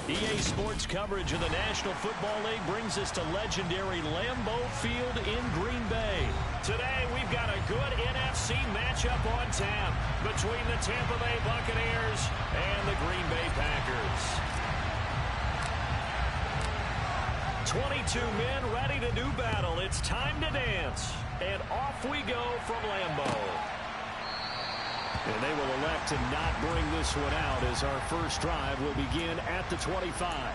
EA Sports coverage of the National Football League brings us to legendary Lambeau Field in Green Bay. Today, we've got a good NFC matchup on tap between the Tampa Bay Buccaneers and the Green Bay Packers. 22 men ready to do battle. It's time to dance. And off we go from Lambeau. And they will elect to not bring this one out as our first drive will begin at the 25.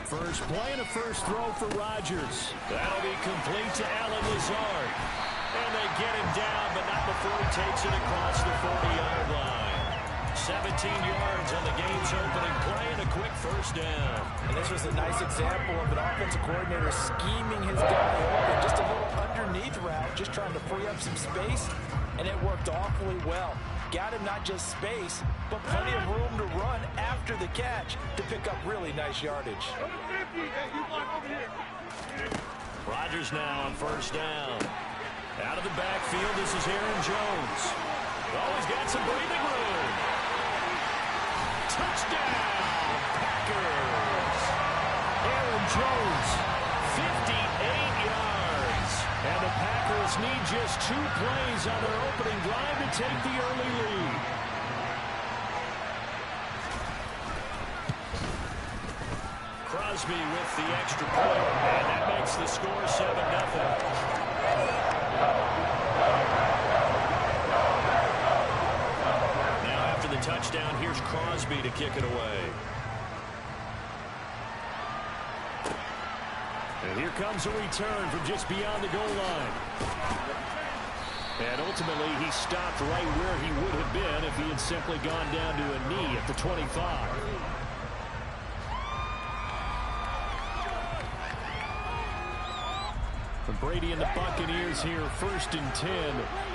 First play and a first throw for Rodgers. That'll be complete to Allen Lazard. And they get him down, but not before he takes it across the 40-yard line. 17 yards on the game's opening play and a quick first down. And this was a nice example of an offensive coordinator scheming his guy open. Just a little underneath route, just trying to free up some space, and it worked awfully well. Got him not just space, but plenty of room to run after the catch to pick up really nice yardage. Rodgers now on first down. Out of the backfield, this is Aaron Jones. Oh, he's got some breathing room. Touchdown, Packers. Aaron Jones, 58 yards. And the Packers need just 2 plays on their opening drive to take the early lead. Crosby with the extra point, and that makes the score 7-0. Now after the touchdown, here's Crosby to kick it away. And here comes a return from just beyond the goal line. And ultimately, he stopped right where he would have been if he had simply gone down to a knee at the 25. From Brady and the Buccaneers here, 1st and 10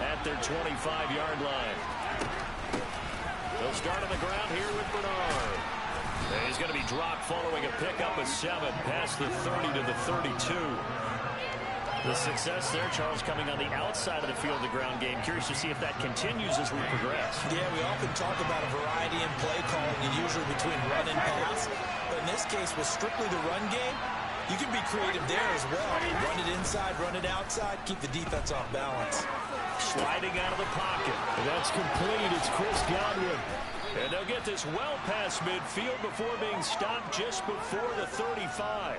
at their 25-yard line. They'll start on the ground here with Bernard. And he's going to be dropped following a pickup of 7 past the 30 to the 32. The success there, Charles, coming on the outside of the field of the ground game. Curious to see if that continues as we progress. Yeah, we often talk about a variety in play calling, and usually between run and pass. But in this case, with strictly the run game, you can be creative there as well. Run it inside, run it outside, keep the defense off balance. Sliding out of the pocket. That's complete. It's Chris Godwin. And they'll get this well past midfield before being stopped just before the 35.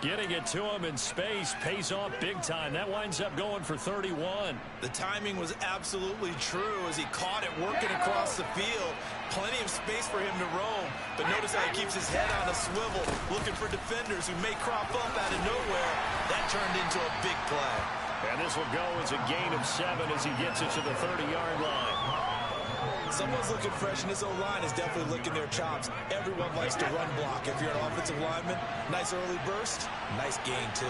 Getting it to him in space pays off big time. That winds up going for 31. The timing was absolutely true as he caught it working across the field. Plenty of space for him to roam. But notice how he keeps his head on a swivel, looking for defenders who may crop up out of nowhere. That turned into a big play. And this will go as a gain of 7 as he gets it to the 30-yard line. Someone's looking fresh, and this O-line is definitely licking their chops. Everyone likes to run block. If you're an offensive lineman, nice early burst, nice gain, too.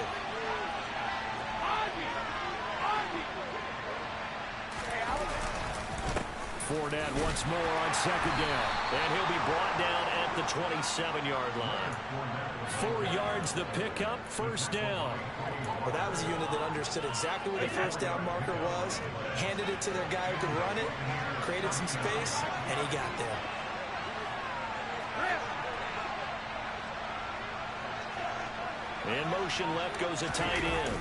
Fournette once more on 2nd down. And he'll be brought down at the 27-yard line. 4 yards the pickup, 1st down. Well, that was a unit that understood exactly where the first down marker was, handed it to their guy who could run it, created some space, and he got there. In motion left goes a tight end.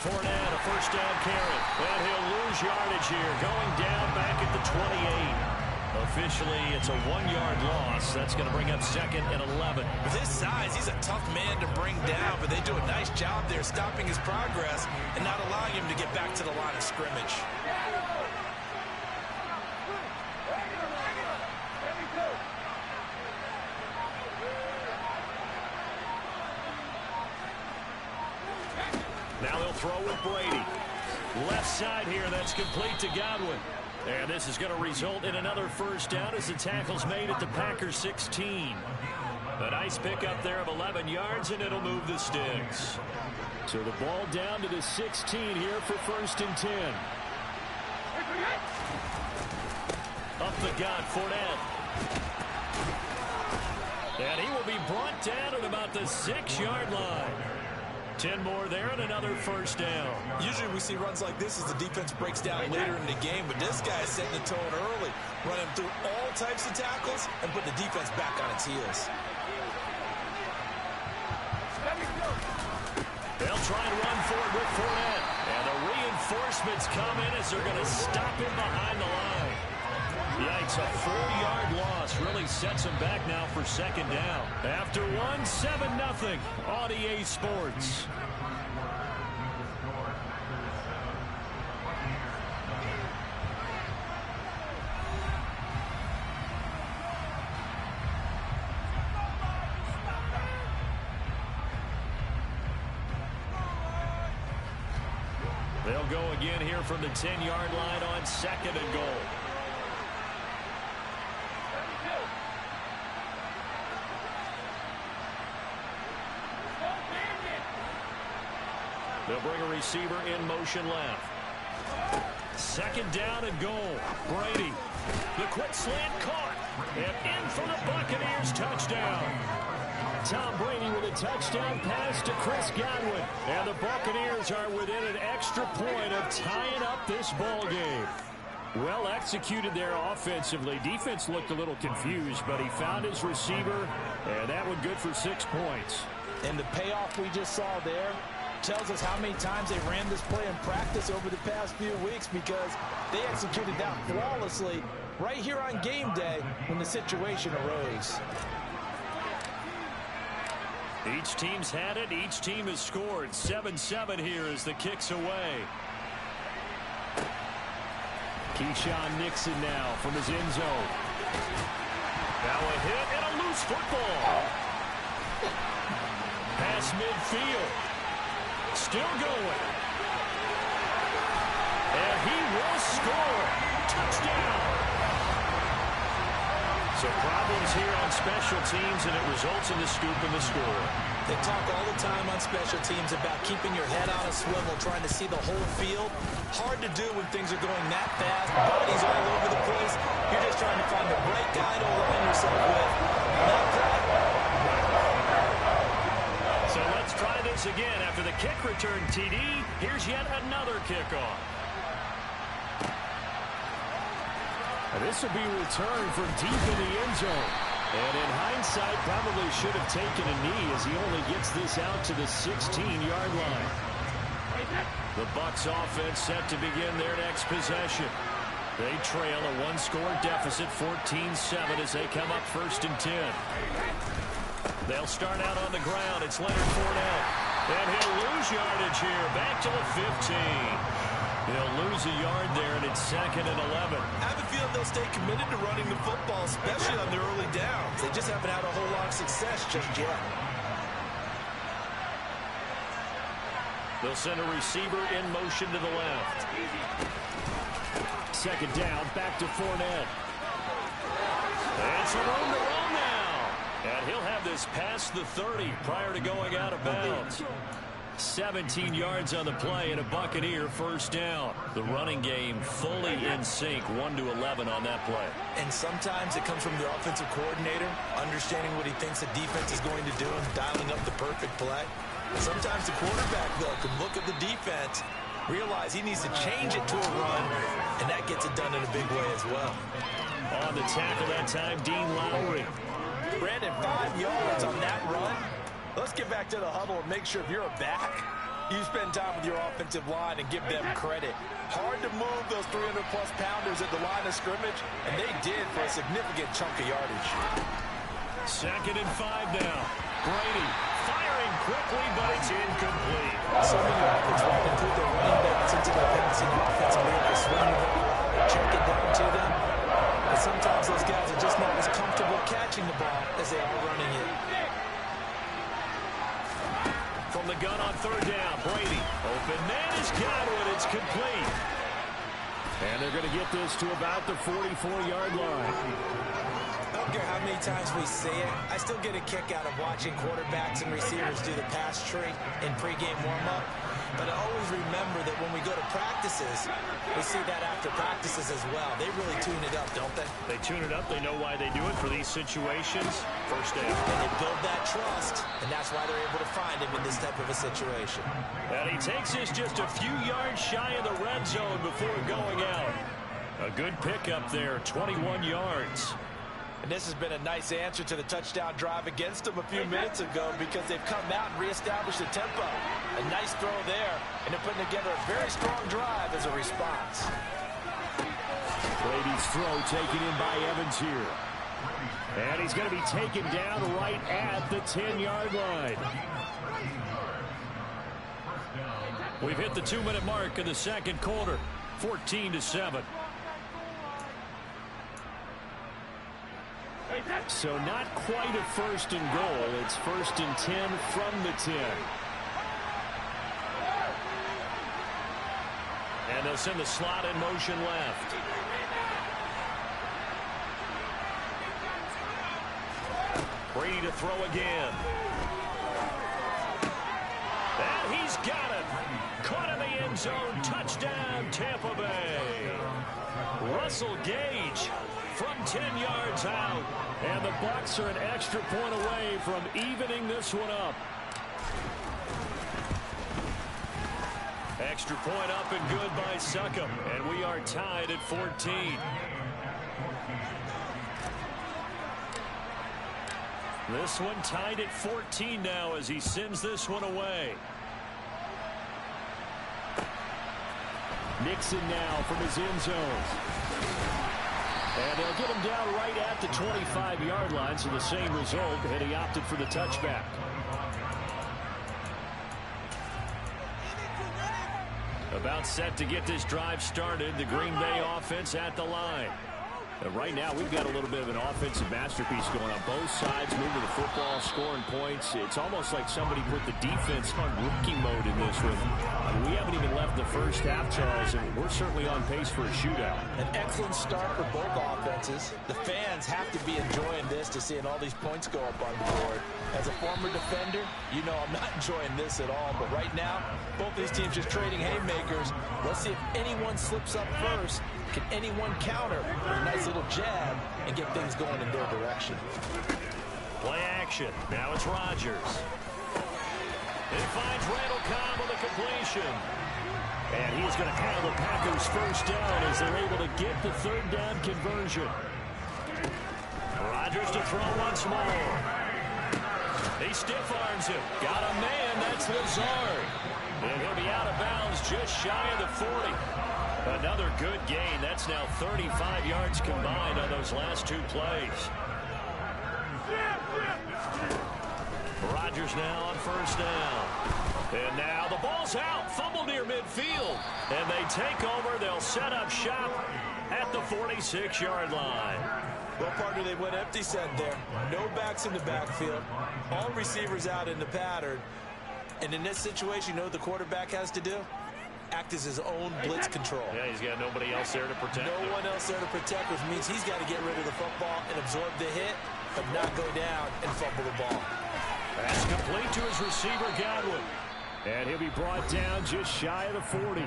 Fournette, a first down carry. And he'll lose yardage here, going down back at the 28. Officially, it's a 1-yard loss. That's going to bring up 2nd and 11. With his size, he's a tough man to bring down, but they do a nice job there stopping his progress and not allowing him to get back to the line of scrimmage. Now they'll throw with Brady. Left side here, that's complete to Godwin. And this is going to result in another first down as the tackle's made at the Packers 16. A nice pickup there of 11 yards, and it'll move the sticks. So the ball down to the 16 here for 1st and 10. Up the gut, Fournette. And he will be brought down at about the 6-yard line. 10 more there and another 1st down. Usually we see runs like this as the defense breaks down later in the game, but this guy is setting the tone early, running through all types of tackles and put the defense back on its heels. They'll try and run for it with Fournette. And the reinforcements come in as they're going to stop him behind the line. Yikes, a 4-yard loss really sets him back now for 2nd down. After one, 7-0 on EA Sports. They'll go again here from the 10-yard line on 2nd and goal. They'll bring a receiver in motion left. 2nd down and goal. Brady. The quick slant caught. And in for the Buccaneers touchdown. Tom Brady with a touchdown pass to Chris Godwin. And the Buccaneers are within an extra point of tying up this ball game. Well executed there offensively. Defense looked a little confused, but he found his receiver, and that one good for 6 points. And the payoff we just saw there tells us how many times they ran this play in practice over the past few weeks, because they executed that flawlessly right here on game day when the situation arose. Each team's had it. Each team has scored. 7-7 here as the kick's away. Keyshawn Nixon now from his end zone. Now a hit and a loose football. Pass midfield. Still going. And he will score. Touchdown. So problems here on special teams, and it results in the scoop and the score. They talk all the time on special teams about keeping your head on a swivel, trying to see the whole field. Hard to do when things are going that fast. Bodies all over the place. You're just trying to find the right guy to align yourself with. Not that. So let's try this again. After the kick return TD, here's yet another kickoff. And this will be returned from deep in the end zone. And in hindsight, probably should have taken a knee as he only gets this out to the 16-yard line. The Bucs offense set to begin their next possession. They trail a one-score deficit, 14-7, as they come up 1st and 10. They'll start out on the ground. It's Leonard Fournette. And he'll lose yardage here. Back to the 15. He'll lose a yard there, and it's 2nd and 11. I have a feeling they'll stay committed to running the football, especially on the early downs. They just haven't had a whole lot of success just yet. They'll send a receiver in motion to the left. 2nd down, back to Fournette. And some room to run now. And he'll have this past the 30 prior to going out of bounds. 17 yards on the play and a Buccaneer 1st down. The running game fully in sync, 1-11 on that play. And sometimes it comes from the offensive coordinator, understanding what he thinks the defense is going to do and dialing up the perfect play. Sometimes the quarterback, though, can look at the defense, realize he needs to change it to a run, and that gets it done in a big way as well. On the tackle that time, Dean Lowry. Brandon, 5 yards on that run. Let's get back to the huddle and make sure if you're a back, you spend time with your offensive line and give them credit. Hard to move those 300-plus pounders at the line of scrimmage, and they did for a significant chunk of yardage. 2nd and 5 now. Brady firing quickly, but it's incomplete. So many offenses want to include their running backs into their passing offense and be able to swing the ball, check it down to them. But sometimes those guys are just not as comfortable catching the ball as they are running it. From the gun on 3rd down, Brady. Open man is Godwin. It's complete. And they're going to get this to about the 44-yard line. don't care how many times we see it, I still get a kick out of watching quarterbacks and receivers do the pass tree in pregame warm-up. But I always remember that when we go to practices, we see that after practices as well. They really tune it up, don't they? They tune it up. They know why they do it for these situations. First down. And they build that trust, and that's why they're able to find him in this type of a situation. And he takes us just a few yards shy of the red zone before going out. A good pickup there, 21 yards. And this has been a nice answer to the touchdown drive against them a few minutes ago because they've come out and reestablished the tempo. A nice throw there, and they're putting together a very strong drive as a response. Brady's throw taken in by Evans here. And he's going to be taken down right at the 10-yard line. We've hit the 2-minute mark in the second quarter, 14-7. So not quite a first and goal. It's first and 10 from the 10. And they'll send the slot in motion left. Brady to throw again. And he's got it. Caught in the end zone. Touchdown, Tampa Bay. Russell Gage from 10 yards out. And the Bucs are an extra point away from evening this one up. Extra point up and good by Succop. And we are tied at 14. This one tied at 14 now as he sends this one away. Nixon now from his end zone. And they'll get him down right at the 25-yard line, so the same result, and he opted for the touchback. About set to get this drive started, the Green Bay offense at the line. Right now, we've got a little bit of an offensive masterpiece going on. Both sides moving the football, scoring points. It's almost like somebody put the defense on rookie mode in this one. I mean, we haven't even left the first half, Charles, and we're certainly on pace for a shootout. An excellent start for both offenses. The fans have to be enjoying this to seeing all these points go up on the board. As a former defender, you know I'm not enjoying this at all. But right now, both these teams just trading haymakers. Let's see if anyone slips up first. Can anyone counter with a nice little jab and get things going in their direction? Play action. Now it's Rodgers. It finds Randall Cobb with a completion. And he's going to have the Packers first down as they're able to get the third down conversion. Rodgers to throw once more. He stiff arms him. Got a man. That's Lazard. And he'll be out of bounds just shy of the 40. Another good gain. That's now 35 yards combined on those last two plays. Rodgers now on first down. And now the ball's out. Fumble near midfield. And they take over. They'll set up shop at the 46-yard line. Well, partner, they went empty set there. No backs in the backfield. All receivers out in the pattern. And in this situation, you know what the quarterback has to do? Act as his own blitz control. Yeah, he's got nobody else there to protect him. No one else there to protect, which means he's got to get rid of the football and absorb the hit, but not go down and fumble the ball. That's complete to his receiver, Godwin. And he'll be brought down just shy of the 40.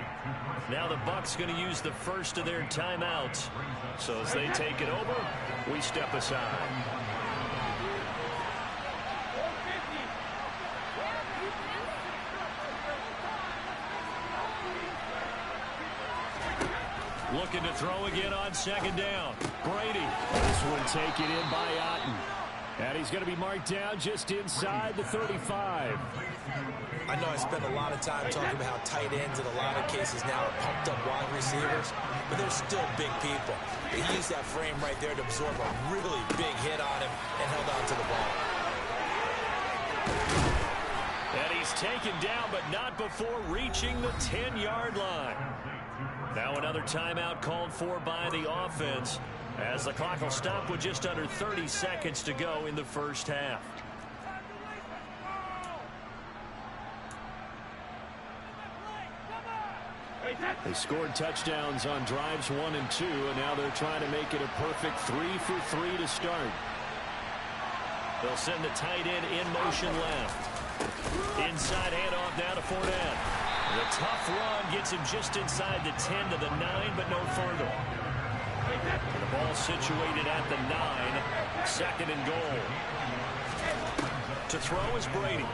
Now the Bucs going to use the first of their timeouts. So as they take it over, we step aside. Looking to throw again on second down. Brady. This one taken in by Otten. And he's going to be marked down just inside the 35. I know I spent a lot of time talking about how tight ends in a lot of cases now are pumped up wide receivers, but they're still big people. He used that frame right there to absorb a really big hit on him and held on to the ball. And he's taken down, but not before reaching the 10-yard line. Now another timeout called for by the offense as the clock will stop with just under 30 seconds to go in the first half. They scored touchdowns on drives 1 and 2, and now they're trying to make it a perfect 3 for 3 to start. They'll send the tight end in motion left. Inside handoff now to Fournette. The tough run gets him just inside the 10 to the 9, but no further. The ball situated at the 9. Second and goal. To throw is Brady.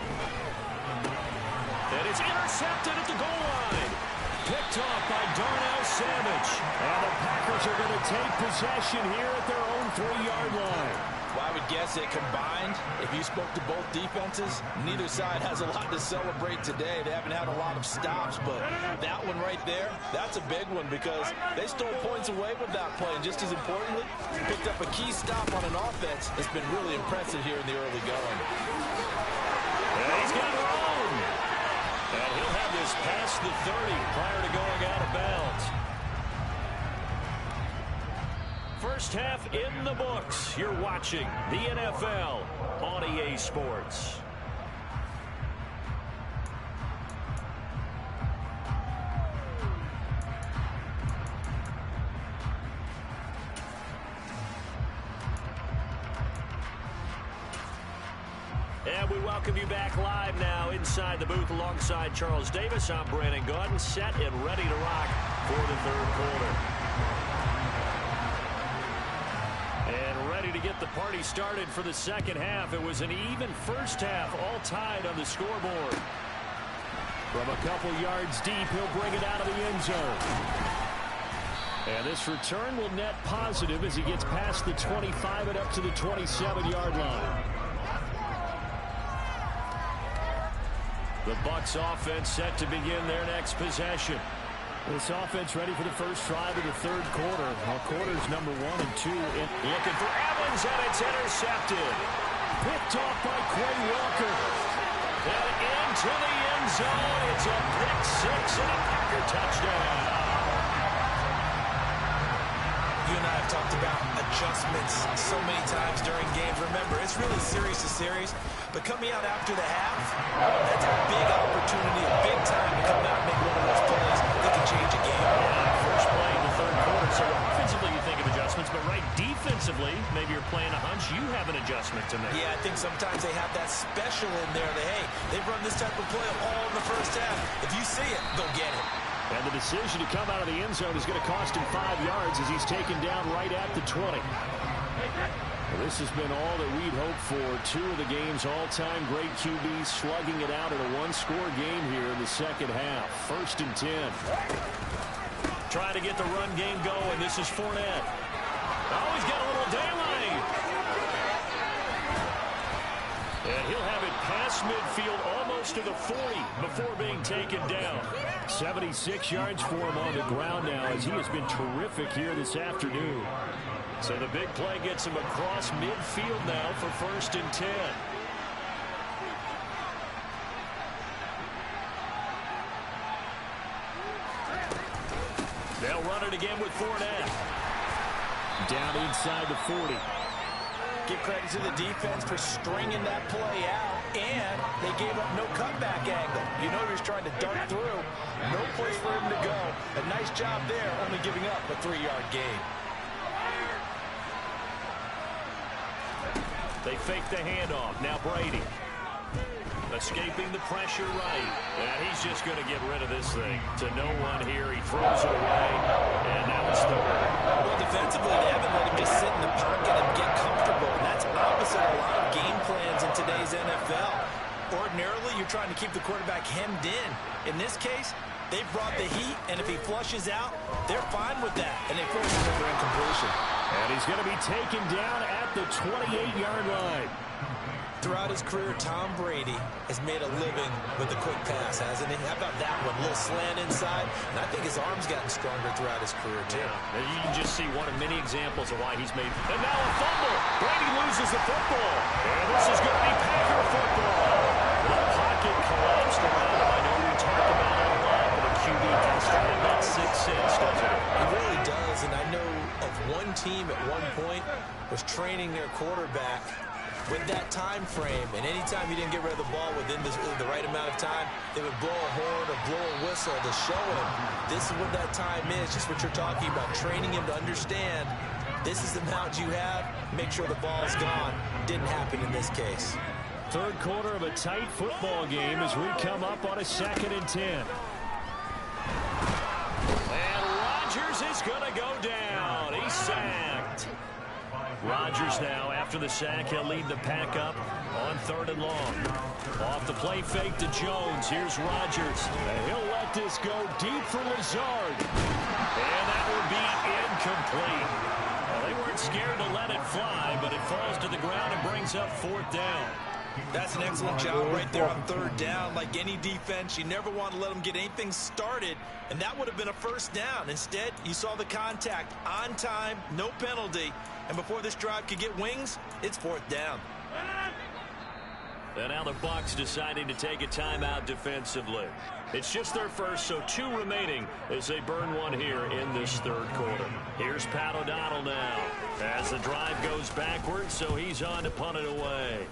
And it's intercepted at the goal line. Picked off by Darnell Savage. And the Packers are going to take possession here at their own 3-yard line. Well, I would guess that combined, if you spoke to both defenses, neither side has a lot to celebrate today. They haven't had a lot of stops, but that one right there, that's a big one because they stole points away with that play. And just as importantly, picked up a key stop on an offense that's been really impressive here in the early going. And he's got it wrong. And he'll have this past the 30 prior to going out of bounds. First half in the books. You're watching the NFL on EA Sports. And we welcome you back live now inside the booth alongside Charles Davis. I'm Brandon Gaudin, set and ready to rock for the third quarter. And ready to get the party started for the second half. It was an even first half, all tied on the scoreboard. From a couple yards deep, he'll bring it out of the end zone. And this return will net positive as he gets past the 25 and up to the 27-yard line. The Bucs offense set to begin their next possession. This offense ready for the first drive of the third quarter. Quarters number 1 and 2. Looking for Evans, and it's intercepted. Picked off by Quay Walker. And into the end zone. It's a pick six and a Packer touchdown. You and I have talked about adjustments so many times during games. Remember, it's really series to series. But coming out after the half, that's a big opportunity, a big time to come out and make one of those plays that can change a game. First play in the third quarter. So offensively you think of adjustments, but right defensively, maybe you're playing a hunch. You have an adjustment to make. Yeah, I think sometimes they have that special in there that, hey, they've run this type of play all in the first half. If you see it, go get it. And the decision to come out of the end zone is going to cost him 5 yards as he's taken down right at the 20. Well, this has been all that we'd hoped for. 2 of the game's all-time great QBs slugging it out in a one-score game here in the second half. 1st and 10. Trying to get the run game going. This is Fournette. Oh, he's got a little daylight. And he'll have it past midfield almost to the 40 before being taken down. 76 yards for him on the ground now as he has been terrific here this afternoon. So the big play gets him across midfield now for 1st and 10. They'll run it again with Fournette. Down inside the 40. Give credit to the defense for stringing that play out, and they gave up no cutback angle. You know he was trying to dart through. No place for him to go. A nice job there, only giving up a 3-yard gain. They fake the handoff. Now Brady. Escaping the pressure right. And he's just going to get rid of this thing. To no one here. He throws it away. And now it's third. Well, defensively, they haven't let him just sit in the pocket and get comfortable. And that's opposite a lot of game plans in today's NFL. Ordinarily, you're trying to keep the quarterback hemmed in. In this case, they brought the heat, and if he flushes out, they're fine with that. And they force another incompletion. And he's going to be taken down at the 28-yard line. Throughout his career, Tom Brady has made a living with the quick pass, hasn't he? How about that one? A little slant inside. And I think his arm's gotten stronger throughout his career, too. Yeah. And you can just see one of many examples of why he's made. And now a fumble. Brady loses the football. And this is going to be Packer football. The pocket collapsed around him. I know we talked about it a lot, but a QB can start in that 6 sense, doesn't it? It really does. And I know of one team at one point was training their quarterback with that time frame, and anytime you didn't get rid of the ball within the right amount of time, they would blow a horn or blow a whistle to show him this is what that time is, just what you're talking about, training him to understand This is the amount you have. Make sure the ball's gone. Didn't happen in this case. Third quarter of a tight football game as we come up on a 2nd and 10. And Rodgers is going to go down. He's sacked. Rodgers now, after the sack, he'll lead the pack up on 3rd and long. Off the play fake to Jones. Here's Rodgers. And he'll let this go deep for Lazard. And that will be incomplete. Well, they weren't scared to let it fly, but it falls to the ground and brings up 4th down. That's an excellent job right there on 3rd down. Like any defense, you never want to let them get anything started, and that would have been a 1st down. Instead, you saw the contact on time, no penalty, and before this drive could get wings, it's 4th down. And now the Bucs deciding to take a timeout defensively. It's just their first, so 2 remaining as they burn one here in this 3rd quarter. Here's Pat O'Donnell now as the drive goes backwards, so he's on to punt it away.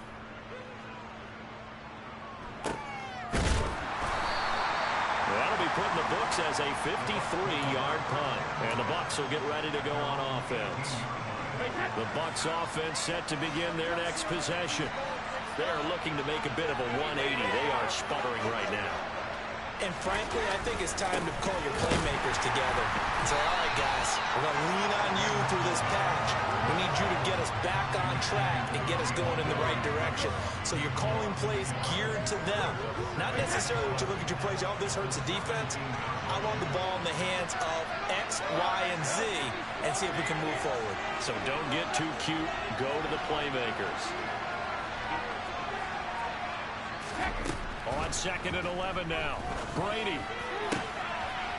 That'll be put in the books as a 53-yard punt. And the Bucs will get ready to go on offense. The Bucs offense set to begin their next possession. They're looking to make a bit of a 180. They are sputtering right now. And frankly, I think it's time to call your playmakers together and say, all right, guys, we're going to lean on you through this patch. We need you to get us back on track and get us going in the right direction. So you're calling plays geared to them. Not necessarily when you look at your plays, oh, this hurts the defense. I want the ball in the hands of X, Y, and Z and see if we can move forward. So don't get too cute. Go to the playmakers. On 2nd and 11 now. Brady.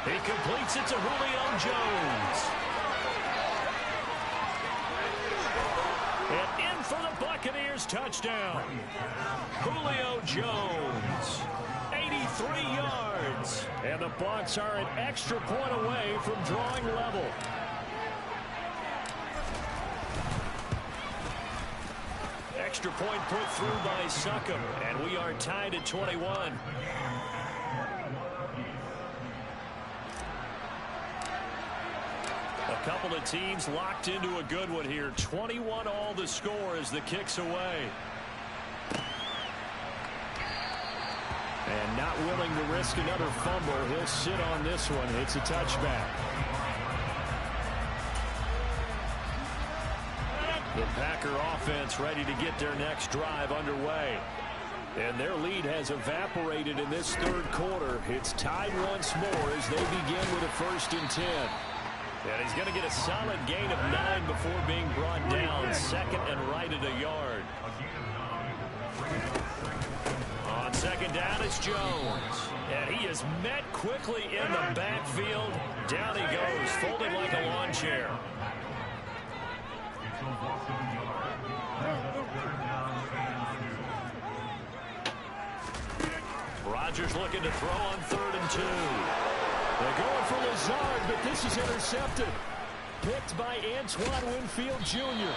He completes it to Julio Jones. And in for the Buccaneers touchdown. Julio Jones. 83 yards. And the Bucs are an extra point away from drawing level. Extra point put through by Succop, and we are tied at 21. A couple of teams locked into a good one here. 21 all the score as the kick's away. And not willing to risk another fumble. He'll sit on this one. It's a touchback. The Packer offense ready to get their next drive underway. And their lead has evaporated in this 3rd quarter. It's tied once more as they begin with a 1st and 10. And he's going to get a solid gain of 9 before being brought down. 2nd and right at a yard. On 2nd down, it's Jones. And he is met quickly in the backfield. Down he goes, folded like a lawn chair. Rodgers looking to throw on 3rd and 2. They're going for Lazard, but this is intercepted. Picked by Antoine Winfield Jr.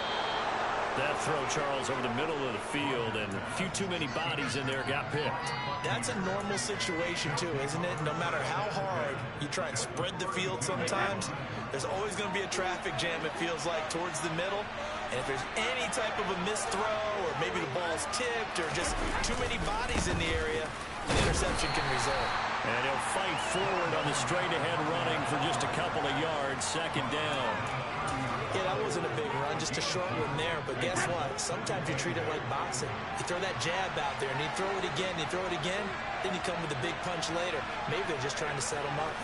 That throw, Charles, over the middle of the field, and a few too many bodies in there got picked. That's a normal situation, too, isn't it? No matter how hard you try and spread the field sometimes, there's always going to be a traffic jam, it feels like, towards the middle. And if there's any type of a missed throw, or maybe the ball's tipped, or just too many bodies in the area, an interception can result. And he'll fight forward on the straight-ahead running for just a couple of yards, 2nd down. Yeah, that wasn't a big run, just a short one there. But guess what? Sometimes you treat it like boxing. You throw that jab out there, and you throw it again, you throw it again, then you come with a big punch later. Maybe they're just trying to set him up.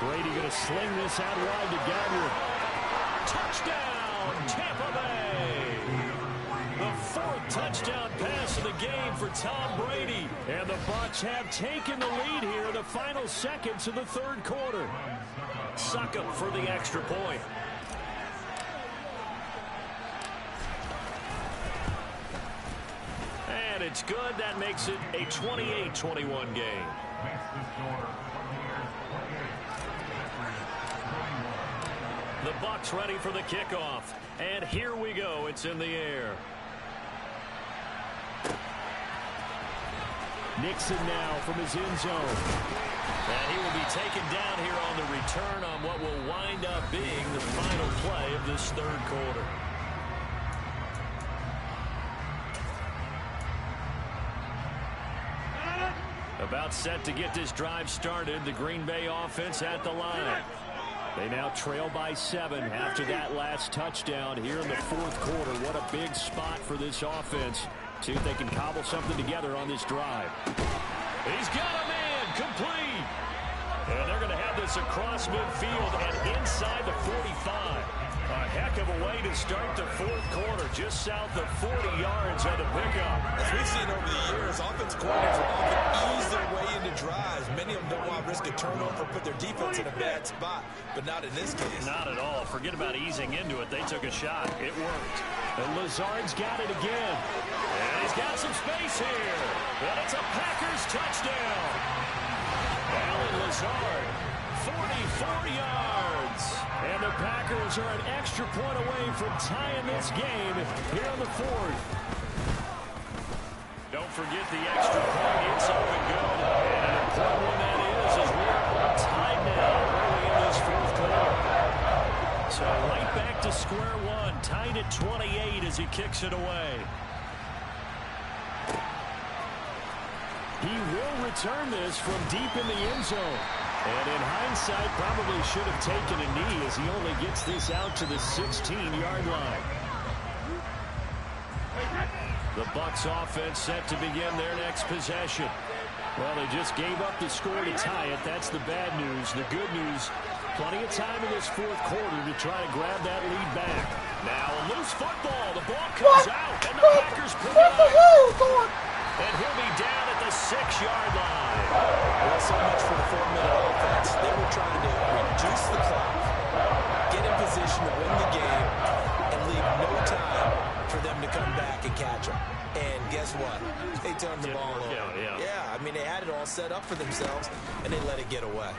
Brady going to sling this out wide to Godwin. Touchdown, Tampa Bay! The 4th touchdown pass of the game for Tom Brady. And the Bucs have taken the lead here in the final seconds of the 3rd quarter. Succop for the extra point. And it's good. That makes it a 28-21 game. The Bucs ready for the kickoff. And here we go. It's in the air. Nixon now from his end zone. And he will be taken down here on the return on what will wind up being the final play of this third quarter. About set to get this drive started. The Green Bay offense at the line. They now trail by 7 after that last touchdown here in the fourth quarter. What a big spot for this offense. See if they can cobble something together on this drive. He's got a man complete. And they're going to have this across midfield and inside the 45. A heck of a way to start the fourth quarter, just south of 40 yards on the pickup. As we've seen over the years, offensive coordinators will often ease their way into drives. Many of them don't want to risk a turnover, put their defense in a bad spot, but not in this case. Not at all. Forget about easing into it. They took a shot. It worked. And Lazard's got it again. And he's got some space here. And it's a Packers touchdown. Allen Lazard, 44 yards. And the Packers are an extra point away from tying this game here in the fourth. Don't forget the extra point. It's up and good. And an important one that is as we're tied now early in this fourth quarter. So right back to square one. Tied at 28 as he kicks it away. He will return this from deep in the end zone. And in hindsight, probably should have taken a knee as he only gets this out to the 16-yard line. The Bucs offense set to begin their next possession. Well, they just gave up the score to tie it. That's the bad news. The good news, plenty of time in this fourth quarter to try to grab that lead back. Now a loose football. The ball comes out, and the Packers pick it up. And he'll be down at the 6-yard line. Well, so much for the 4-minute offense. They were trying to reduce the clock, get in position to win the game, and leave no time for them to come back and catch them. And guess what? They turned the ball over. Yeah, I mean, they had it all set up for themselves, and they let it get away.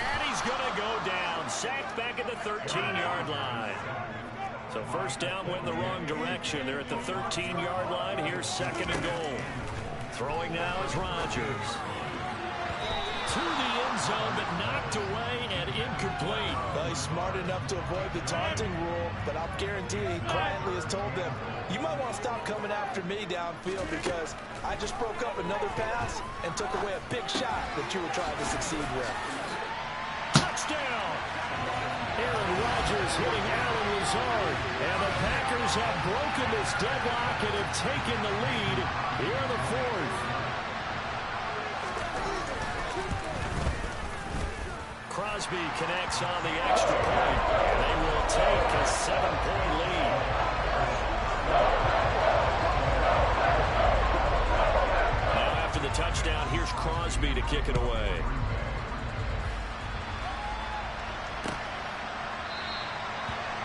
And he's going to go down. Sacked back at the 13-yard line. So first down went in the wrong direction. They're at the 13-yard line. Here's second and goal. Throwing now is Rodgers. To the end zone, but knocked away and incomplete. Well, he's smart enough to avoid the taunting rule, but I'll guarantee he quietly has told them, you might want to stop coming after me downfield because I just broke up another pass and took away a big shot that you were trying to succeed with. Touchdown! Aaron Rodgers hitting Allen Lazard. And the Packers have broken this deadlock and have taken the lead here in the fourth. Crosby connects on the extra point. They will take a 7-point lead. Now after the touchdown, here's Crosby to kick it away.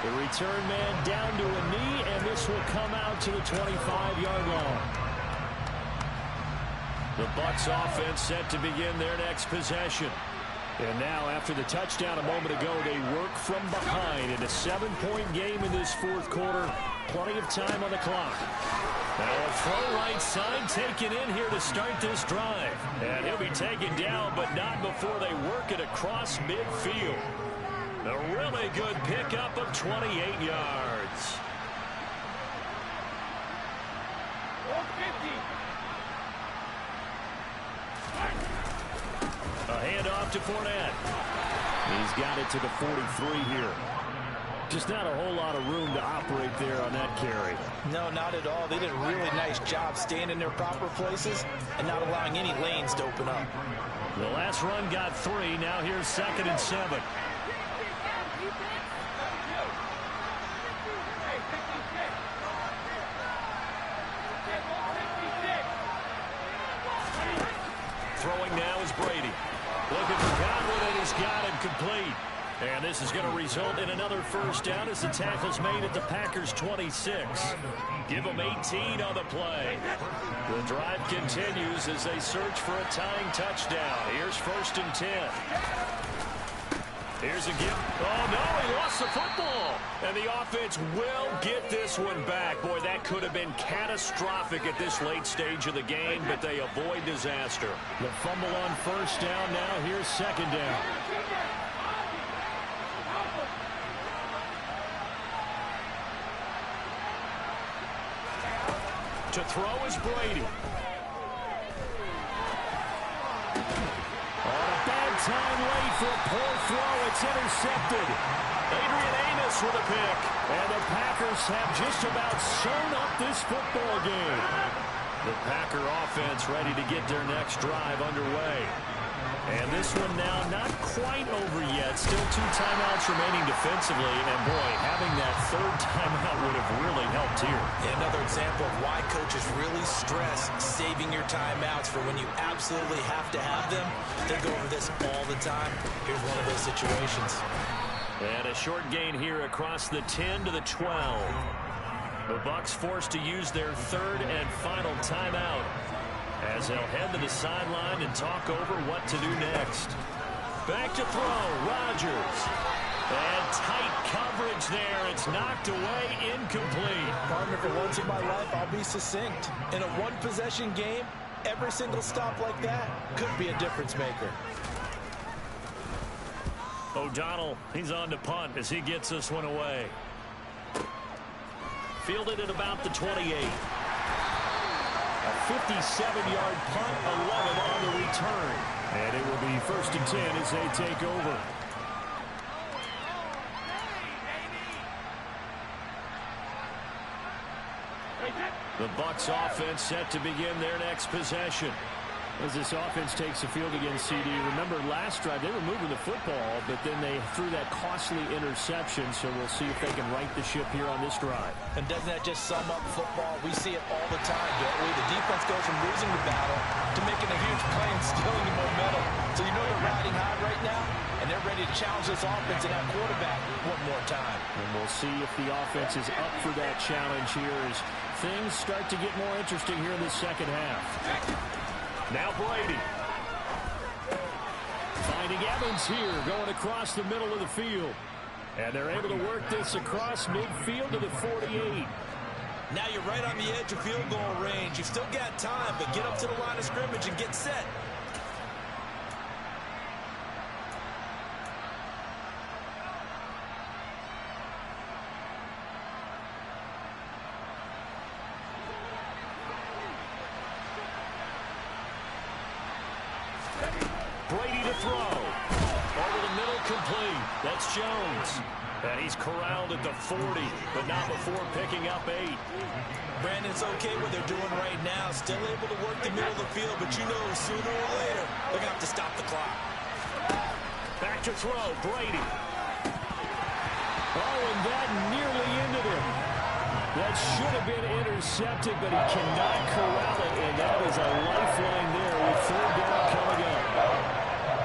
The return man down to a knee, and this will come out to the 25-yard line. The Bucs offense set to begin their next possession. And now, after the touchdown a moment ago, they work from behind in a 7-point game in this fourth quarter. Plenty of time on the clock. Now a throw right side taken in here to start this drive. And he'll be taken down, but not before they work it across midfield. A really good pickup of 28 yards. A handoff to Fournette. He's got it to the 43 here. Just not a whole lot of room to operate there on that carry. No, not at all. They did a really nice job staying in their proper places and not allowing any lanes to open up. The last run got 3. Now here's 2nd and 7. Throwing now is Brady. Looking for Godwin, and he's got him complete. And this is going to result in another first down as the tackle's made at the Packers' 26. Give them 18 on the play. The drive continues as they search for a tying touchdown. Here's 1st and 10. Here's a gift. Oh, no, he lost the football. And the offense will get this one back. Boy, that could have been catastrophic at this late stage of the game, but they avoid disaster. The fumble on first down now. Here's second down. To throw is Brady. Time late for a poor throw. It's intercepted. Adrian Amos with a pick. And the Packers have just about sewn up this football game. The Packer offense ready to get their next drive underway. And this one now not quite over yet. Still 2 timeouts remaining defensively. And, boy, having that third timeout would have really helped here. Another example of why coaches really stress saving your timeouts for when you absolutely have to have them. They go over this all the time. Here's one of those situations. And a short gain here across the 10 to the 12. The Bucs forced to use their third and final timeout, as they'll head to the sideline and talk over what to do next. Back to throw, Rodgers. And tight coverage there. It's knocked away, incomplete. Partner, for once in my life, I'll be succinct. In a one-possession game, every single stop like that could be a difference maker. O'Donnell, he's on to punt as he gets this one away. Fielded at about the 28. A 57-yard punt, 11 on the return. And it will be 1st and 10 as they take over. The Bucs offense set to begin their next possession. As this offense takes the field against CD, remember last drive they were moving the football, but then they threw that costly interception, so we'll see if they can right the ship here on this drive. And doesn't that just sum up football? We see it all the time, don't we? The defense goes from losing the battle to making a huge play and stealing the momentum. So you know they're riding high right now, and they're ready to challenge this offense and that quarterback one more time. And we'll see if the offense is up for that challenge here as things start to get more interesting here in the second half. Now Brady. Finding Evans here, going across the middle of the field. And they're able to work this across midfield to the 48. Now you're right on the edge of field goal range. You've still got time, but get up to the line of scrimmage and get set. Brady to throw. Over the middle, complete. That's Jones. And he's corralled at the 40, but not before picking up 8. Brandon's okay what they're doing right now. Still able to work the middle of the field, but you know sooner or later they're going to have to stop the clock. Back to throw, Brady. Oh, and that nearly ended him. That should have been intercepted, but he cannot corral it, and that is a lifeline there with 3rd down coming up.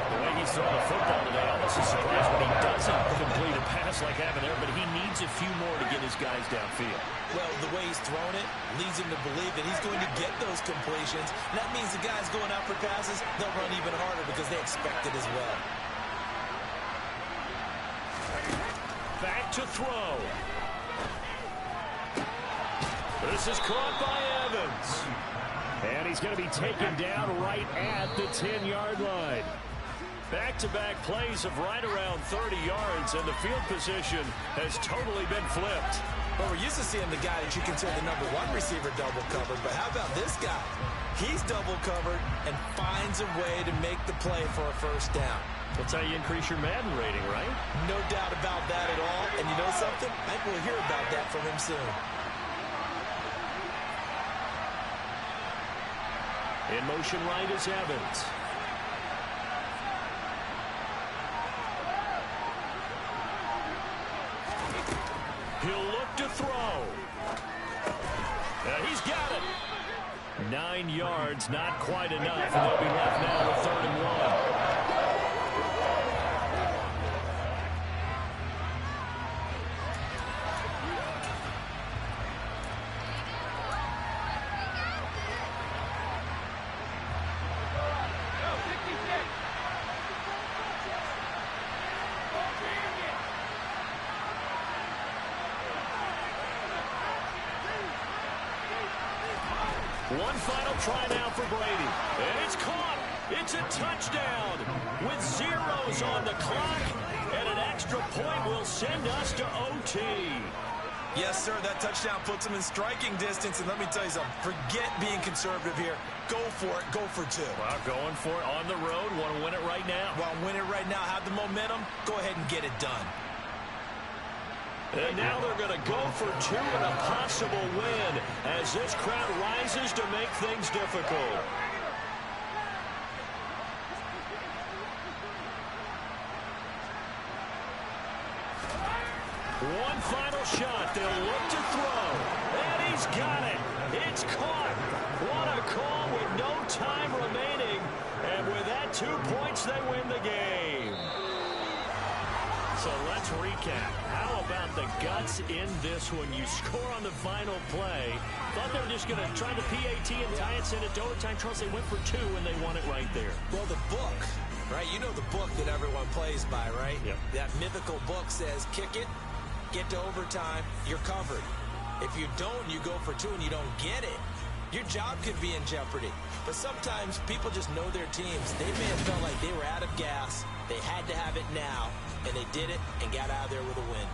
The way he's throwing the football today, almost a surprise when he doesn't complete a pass like having there, but he needs a few more to get his guys downfield. Well, the way he's thrown it leads him to believe that he's going to get those completions. And that means the guys going out for passes, they'll run even harder because they expect it as well. Back to throw. This is caught by Evans. And he's going to be taken down right at the 10-yard line. Back-to-back plays of right around 30 yards, and the field position has totally been flipped. Well, we're used to seeing the guy that you consider the #1 receiver double covered, but how about this guy? He's double covered and finds a way to make the play for a 1st down. That's how you increase your Madden rating, right? No doubt about that at all. And you know something? I think we'll hear about that from him soon. In motion right is Evans. He'll look to throw. And he's got it. 9 yards, not quite enough, and they'll be left now with 3rd and 1. One final try now for Brady. And it's caught. It's a touchdown with zeros on the clock. And an extra point will send us to OT. Yes, sir, that touchdown puts them in striking distance. And let me tell you something, forget being conservative here. Go for it, go for two. Well, going for it on the road. Want to win it right now? Well, win it right now, have the momentum, go ahead and get it done. And now they're going to go for two and a possible win as this crowd rises to make things difficult. One final shot. They'll look to throw. And he's got it. It's caught. What a call with no time remaining. And with that 2 points, they win the game. So let's recap. How about the guts in this one? You score on the final play. Thought they were just going to try the PAT and tie it, send it to overtime. Charles, they went for two, and they won it right there. Well, the book, right? You know the book that everyone plays by, right? Yep. That mythical book says, kick it, get to overtime, you're covered. If you don't, you go for two and you don't get it, your job could be in jeopardy. But sometimes people just know their teams. They may have felt like they were out of gas. They had to have it now, and they did it and got out of there with a win.